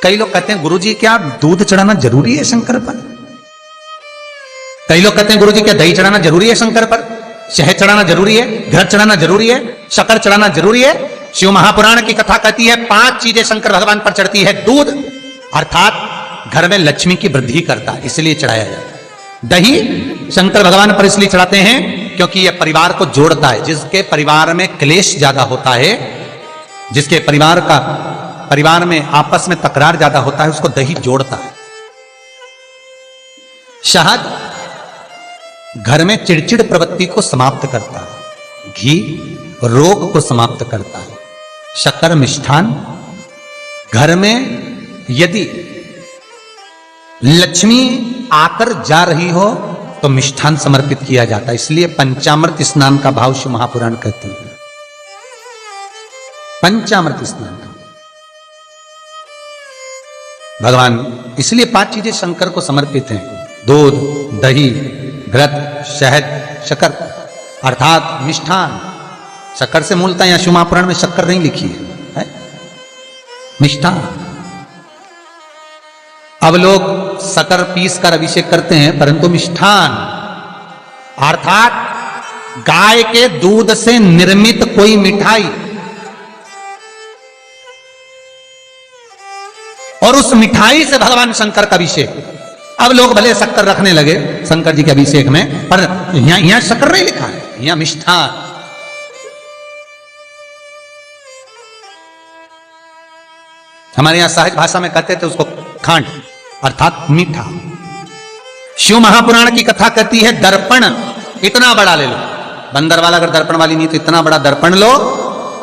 कई लोग कहते हैं गुरुजी क्या दूध चढ़ाना जरूरी है शंकर पर? कई लोग कहते हैं गुरुजी क्या दही चढ़ाना जरूरी है शंकर पर? शहद चढ़ाना जरूरी है? घृत चढ़ाना जरूरी है? शक्कर चढ़ाना जरूरी है? शिव महापुराण की कथा कहती है 5 चीजें शंकर भगवान पर चढ़ती है। दूध अर्थात घर में लक्ष्मी की वृद्धि करता है, इसलिए चढ़ाया जाता है। दही शंकर भगवान पर इसलिए चढ़ाते हैं क्योंकि यह परिवार को जोड़ता है। जिसके परिवार में क्लेश ज्यादा होता है, जिसके परिवार में आपस में तकरार ज्यादा होता है, उसको दही जोड़ता है। शहद घर में चिड़चिड़ प्रवृत्ति को समाप्त करता है। घी रोग को समाप्त करता है। शक्कर मिष्ठान घर में यदि लक्ष्मी आकर जा रही हो तो मिष्ठान समर्पित किया जाता है। इसलिए पंचामृत स्नान का भाव शिव महापुराण कहते हैं। पंचामृत स्नान का भगवान, इसलिए 5 चीजें शंकर को समर्पित हैं। दूध, दही, घृत, शहद, शक्कर अर्थात मिष्ठान। शक्कर से मूलतः यहां शिव महापुराण में शक्कर नहीं लिखी है, मिष्ठान। अब लोग शक्कर पीस कर अभिषेक करते हैं, परंतु मिष्ठान अर्थात गाय के दूध से निर्मित कोई मिठाई और उस मिठाई से भगवान शंकर का अभिषेक। अब लोग भले शक्कर रखने लगे शंकर जी के अभिषेक में, पर यहां शक्कर नहीं लिखा है, यहां मिष्ठान। हमारे यहां सहज भाषा में कहते थे उसको खांड अर्थात मीठा। शिव महापुराण की कथा कहती है दर्पण इतना बड़ा ले लो। बंदर वाला अगर दर्पण वाली नहीं तो इतना बड़ा दर्पण लो,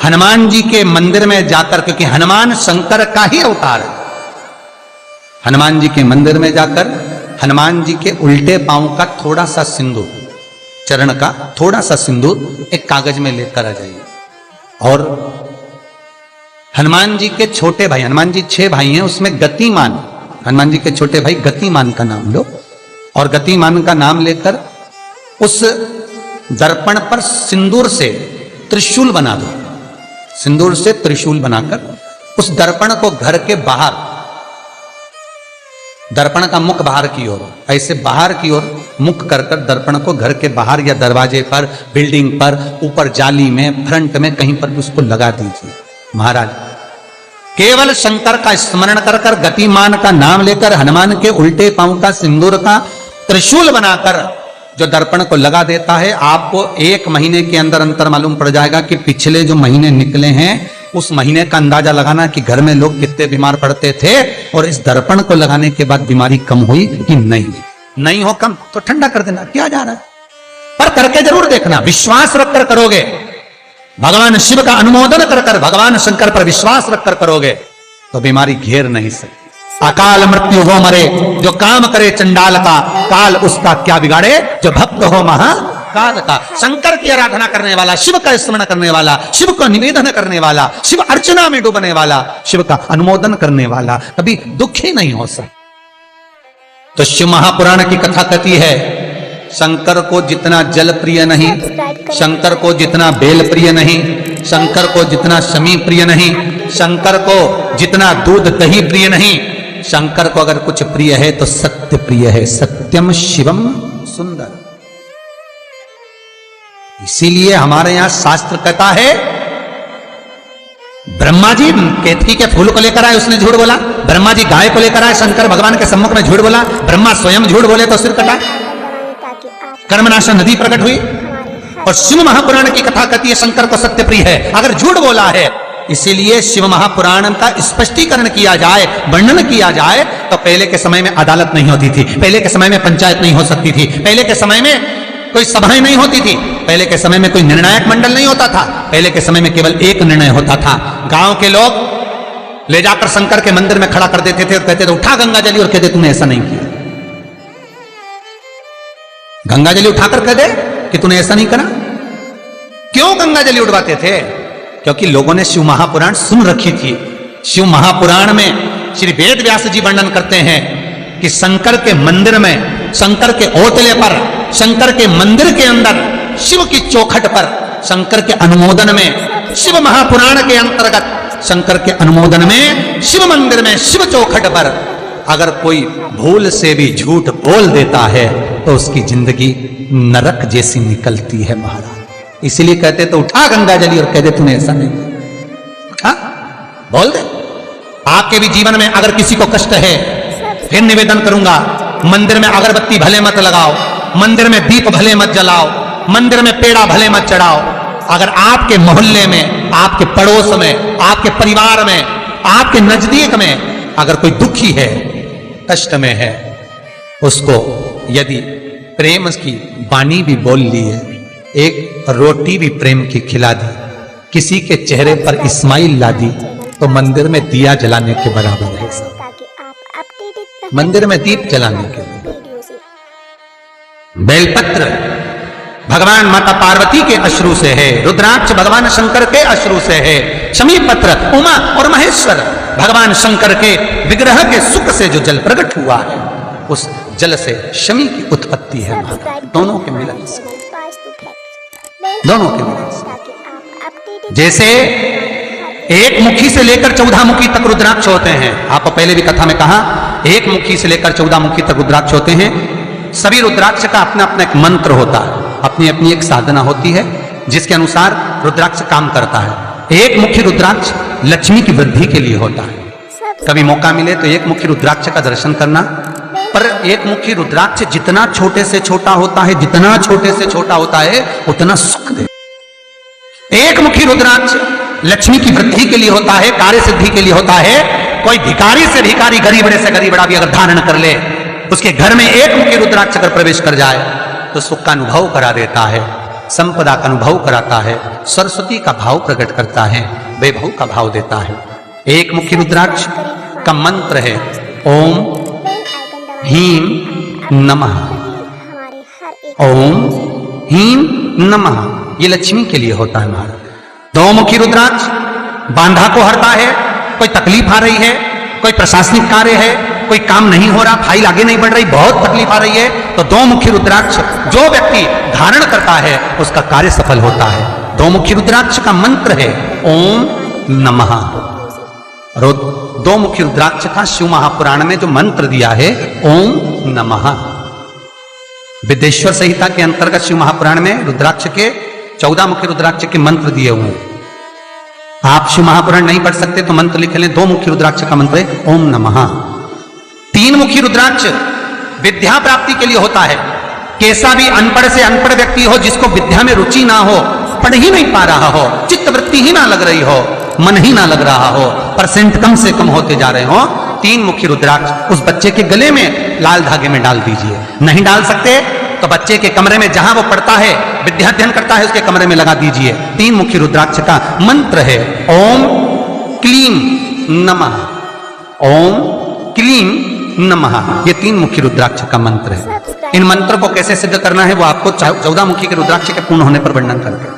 हनुमान जी के मंदिर में जाकर, क्योंकि हनुमान शंकर का ही अवतार है। हनुमान जी के मंदिर में जाकर हनुमान जी के उल्टे पांव का थोड़ा सा सिंदूर, चरण का थोड़ा सा सिंदूर एक कागज में लेकर आ जाइए। और हनुमान जी के छोटे भाई, हनुमान जी 6 भाई हैं, उसमें गतिमान, हनुमान जी के छोटे भाई गतिमान का नाम लो और गतिमान का नाम लेकर उस दर्पण पर सिंदूर से त्रिशूल बना दो। सिंदूर से त्रिशूल बनाकर उस दर्पण को घर के बाहर, दर्पण का मुख बाहर की ओर, ऐसे बाहर की ओर मुख कर कर दर्पण को घर के बाहर या दरवाजे पर, बिल्डिंग पर, ऊपर जाली में, फ्रंट में कहीं पर भी उसको लगा दीजिए। महाराज केवल शंकर का स्मरण कर कर, गतिमान का नाम लेकर, हनुमान के उल्टे पांव का सिंदूर का त्रिशूल बनाकर जो दर्पण को लगा देता है, आपको 1 महीने के अंदर अंतर मालूम पड़ जाएगा कि पिछले जो महीने निकले हैं उस महीने का अंदाजा लगाना कि घर में लोग कितने बीमार पड़ते थे और इस दर्पण को लगाने के बाद बीमारी कम हुई कि नहीं हो कम तो ठंडा कर देना, क्या जा रहा है, पर करके जरूर देखना। विश्वास रखकर करोगे, भगवान शिव का अनुमोदन कर कर, भगवान शंकर पर विश्वास रखकर करोगे तो बीमारी घेर नहीं सकती। अकाल मृत्यु हो मरे जो काम करे चंडाल का, काल उसका क्या बिगाड़े जो भक्त हो महाकाल का। शंकर की आराधना करने वाला, शिव का स्मरण करने वाला, शिव को निवेदन करने वाला, शिव अर्चना में डूबने वाला, शिव का अनुमोदन करने वाला कभी दुखी नहीं हो सकता। तो शिव महापुराण की कथा कहती है शंकर को जितना जल प्रिय नहीं, शंकर को जितना बेल प्रिय नहीं, शंकर को जितना शमी प्रिय नहीं, शंकर को जितना दूध दही प्रिय नहीं, शंकर को अगर कुछ प्रिय है तो सत्य प्रिय है। सत्यम शिवम सुंदर। इसीलिए हमारे यहां शास्त्र कहता है ब्रह्मा जी केतकी के फूल को लेकर आए, उसने झूठ बोला। ब्रह्मा जी गाय को लेकर आए, शंकर भगवान के सम्मुख में झूठ बोला। ब्रह्मा स्वयं झूठ बोले तो सिर कटा। कर्मनाशा नदी प्रकट हुई। और शिव महापुराण की कथा कहती है शंकर को सत्य प्रिय है अगर झूठ बोला है। इसीलिए शिव महापुराण का स्पष्टीकरण किया जाए, वर्णन किया जाए तो पहले के समय में अदालत नहीं होती थी, पहले के समय में पंचायत नहीं हो सकती थी, पहले के समय में कोई सभाएं नहीं होती थी, पहले के समय में कोई निर्णायक मंडल नहीं होता था, पहले के समय में केवल एक निर्णय होता था। गांव के लोग ले जाकर शंकर के मंदिर में खड़ा कर देते थे और कहते थे उठा गंगा जली, और कहते तूने ऐसा नहीं किया। गंगा जली उठाकर कह दे कि तूने ऐसा नहीं करा। क्यों गंगा जली उठवाते थे? क्योंकि लोगों ने शिव महापुराण सुन रखी थी। शिव महापुराण में श्री वेद व्यास जी वर्णन करते हैं कि शंकर के मंदिर में, शंकर के ओटले पर, शंकर के मंदिर के अंदर, शिव की चौखट पर, शंकर के अनुमोदन में शिव महापुराण के अंतर्गत शंकर के अनुमोदन में शिव मंदिर में शिव चौखट पर अगर कोई भूल से भी झूठ बोल देता है तो उसकी जिंदगी नरक जैसी निकलती है महाराज। इसीलिए कहते तो उठा गंगा जली और कह दे तूने ऐसा नहीं उठा, बोल दे। आपके भी जीवन में अगर किसी को कष्ट है, फिर निवेदन करूंगा, मंदिर में अगरबत्ती भले मत लगाओ, मंदिर में दीप भले मत जलाओ, मंदिर में पेड़ा भले मत चढ़ाओ। अगर आपके मोहल्ले में, आपके पड़ोस में, आपके परिवार में, आपके नजदीक में अगर कोई दुखी है, कष्ट में है, उसको यदि प्रेम की वाणी भी बोल ली है, एक रोटी भी प्रेम की खिला दी, किसी के चेहरे पर इस्माइल ला दी, तो मंदिर में दिया जलाने के बराबर है। मंदिर में दीप जलाने के बेलपत्र भगवान माता पार्वती के अश्रु से है, रुद्राक्ष भगवान शंकर के अश्रु से है, शमी पत्र उमा और महेश्वर भगवान शंकर के विग्रह के सुख से जो जल प्रकट हुआ है, उस जल से शमी की उत्पत्ति है। दोनों के मिलन से, दोनों के मिलन से। जैसे एक मुखी से लेकर 14 मुखी तक रुद्राक्ष होते हैं, आपको पहले भी कथा में कहा, एक मुखी से लेकर 14 मुखी तक रुद्राक्ष होते हैं। सभी रुद्राक्ष का अपना अपना एक मंत्र होता है, अपनी अपनी एक साधना होती है जिसके अनुसार रुद्राक्ष काम करता है। एक मुखी रुद्राक्ष लक्ष्मी की वृद्धि के लिए होता है। कभी मौका मिले तो एक मुखी रुद्राक्ष का दर्शन करना। पर एक मुखी रुद्राक्ष जितना छोटे से छोटा होता है, जितना छोटे से छोटा होता है, उतना सुख दे। एक मुखी रुद्राक्ष लक्ष्मी की वृद्धि के लिए होता है, कार्य सिद्धि के लिए होता है। कोई भिखारी से भिखारी, गरीबड़े से गरीबड़ा भी अगर धारण कर ले, उसके घर में एक मुखी रुद्राक्ष अगर प्रवेश कर जाए तो सुख का अनुभव करा देता है, संपदा का अनुभव कराता है, सरस्वती का भाव प्रकट करता है, वैभव का भाव देता है। एक मुखी रुद्राक्ष का मंत्र है ओम ह्रीं नमः, ओम ह्रीं नमः। ये लक्ष्मी के लिए होता है महाराज। दो मुखी रुद्राक्ष बांधा को हरता है। कोई तकलीफ आ रही है, कोई प्रशासनिक कार्य है, कोई काम नहीं हो रहा, फाइल आगे नहीं बढ़ रही, बहुत तकलीफ आ रही है, तो दो मुखी रुद्राक्ष जो व्यक्ति धारण करता है उसका कार्य सफल होता है। दो मुखी रुद्राक्ष का मंत्र है ओम नमः। दो मुखी रुद्राक्ष का शिव महापुराण में जो मंत्र दिया है ओम नमः, विदेश्वर संहिता के अंतर्गत शिव महापुराण में रुद्राक्ष के 14 मुखी रुद्राक्ष के मंत्र दिए हुए हैं। आप शिव महापुराण नहीं पढ़ सकते तो मंत्र लिख लें। दो मुखी रुद्राक्ष का मंत्र है ओम नमः। तीन मुखी रुद्राक्ष विद्या प्राप्ति के लिए होता है। कैसा भी अनपढ़ से अनपढ़ व्यक्ति हो, जिसको विद्या में रुचि ना हो, पढ़ ही नहीं पा रहा हो, चित्त वृत्ति ही ना लग रही हो, मन ही ना लग रहा हो, परसेंट कम से कम होते जा रहे हो, तीन मुखी रुद्राक्ष उस बच्चे के गले में लाल धागे में डाल दीजिए। नहीं डाल सकते तो बच्चे के कमरे में जहां वो पढ़ता है, विद्याध्ययन करता है, उसके कमरे में लगा दीजिए। तीन मुखी रुद्राक्ष का मंत्र है ओम क्लीं नमः, ओम क्लीं नमः। ये तीन मुखी रुद्राक्ष का मंत्र है। इन मंत्र को कैसे सिद्ध करना है वो आपको 14 मुखी के रुद्राक्ष के पूर्ण होने पर वर्णन करके।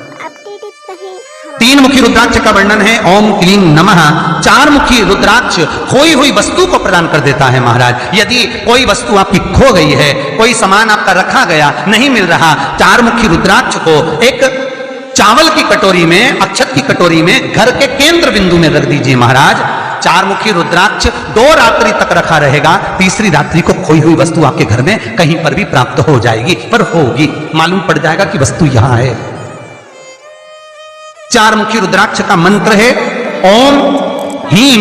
तीन मुखी रुद्राक्ष का वर्णन है ओम क्लीं नमः। चार मुखी रुद्राक्ष खोई हुई वस्तु को प्रदान कर देता है महाराज। यदि कोई वस्तु आपकी खो गई है, कोई सामान आपका रखा गया नहीं मिल रहा, चार मुखी रुद्राक्ष को एक चावल की कटोरी में, अक्षत की कटोरी में घर के केंद्र बिंदु में रख दीजिए महाराज। चार मुखी रुद्राक्ष 2 रात्रि तक रखा रहेगा। तीसरी रात्रि को खोई हुई वस्तु आपके घर में कहीं पर भी प्राप्त हो जाएगी, पर होगी, मालूम पड़ जाएगा कि वस्तु यहां है। चार मुखी रुद्राक्ष का मंत्र है ओम ह्रीं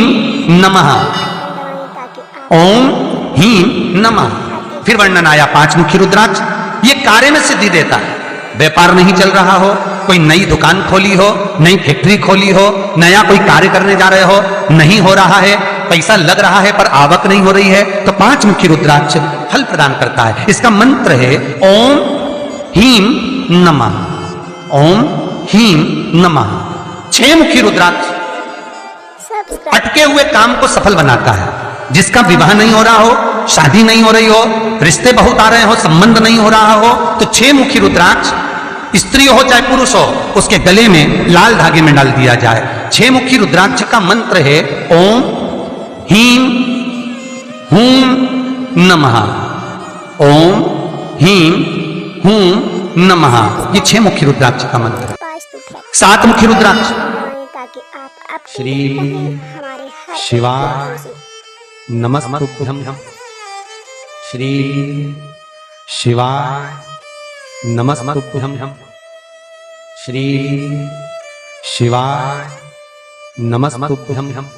नमः, ओम ह्रीं नमः। फिर वर्णन आया 5 मुखी रुद्राक्ष। ये कार्य में सिद्धि देता है। व्यापार नहीं चल रहा हो, कोई नई दुकान खोली हो, नई फैक्ट्री खोली हो, नया कोई कार्य करने जा रहे हो, नहीं हो रहा है, पैसा लग रहा है पर आवक नहीं हो रही है, तो 5 मुखी रुद्राक्ष फल प्रदान करता है। इसका मंत्र है ओम ह्रीं नमः, ओम ह्रीं नमः। 6 मुखी रुद्राक्ष अटके हुए काम को सफल बनाता है। जिसका विवाह नहीं हो रहा हो, शादी नहीं हो रही हो, रिश्ते बहुत आ रहे हो, संबंध नहीं हो रहा हो, तो 6 मुखी रुद्राक्ष स्त्री हो चाहे पुरुष हो, उसके गले में लाल धागे में डाल दिया जाए। 6 मुखी रुद्राक्ष का मंत्र है ओम ह्रीं हूं नमः, ओम ह्रीं हूं नमः। ये 6 मुखी रुद्राक्ष का मंत्र है। 7 मुखी रुद्राक्ष श्री शिवाय नमस्तुभ्यं। श्री शिवाय नमस्तुभ्यं। श्री शिवाय नमस्तुभ्यं।